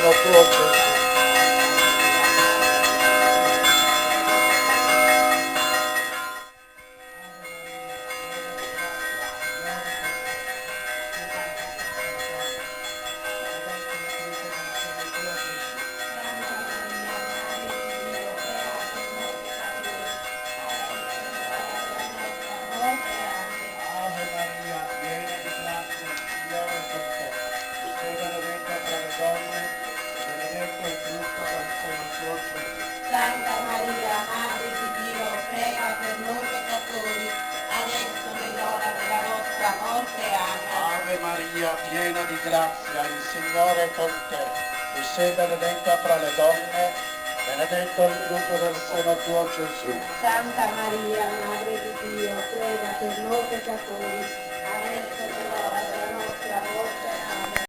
seno tuo, Gesù. Ave Maria, piena di grazia, il Signore è con te. Tu sei benedetta tra le donne, e benedetto il frutto del seno tuo, Gesù. Santa Maria, Madre di Dio, prega per noi peccatori, adesso e nell'ora della nostra morte. Amen. Ave Maria, piena di grazia, il Signore è con te. Tu sei benedetta fra le donne, benedetto il frutto del seno tuo, Gesù. Santa Maria, Madre di Dio, prega per noi peccatori, adesso e nell'ora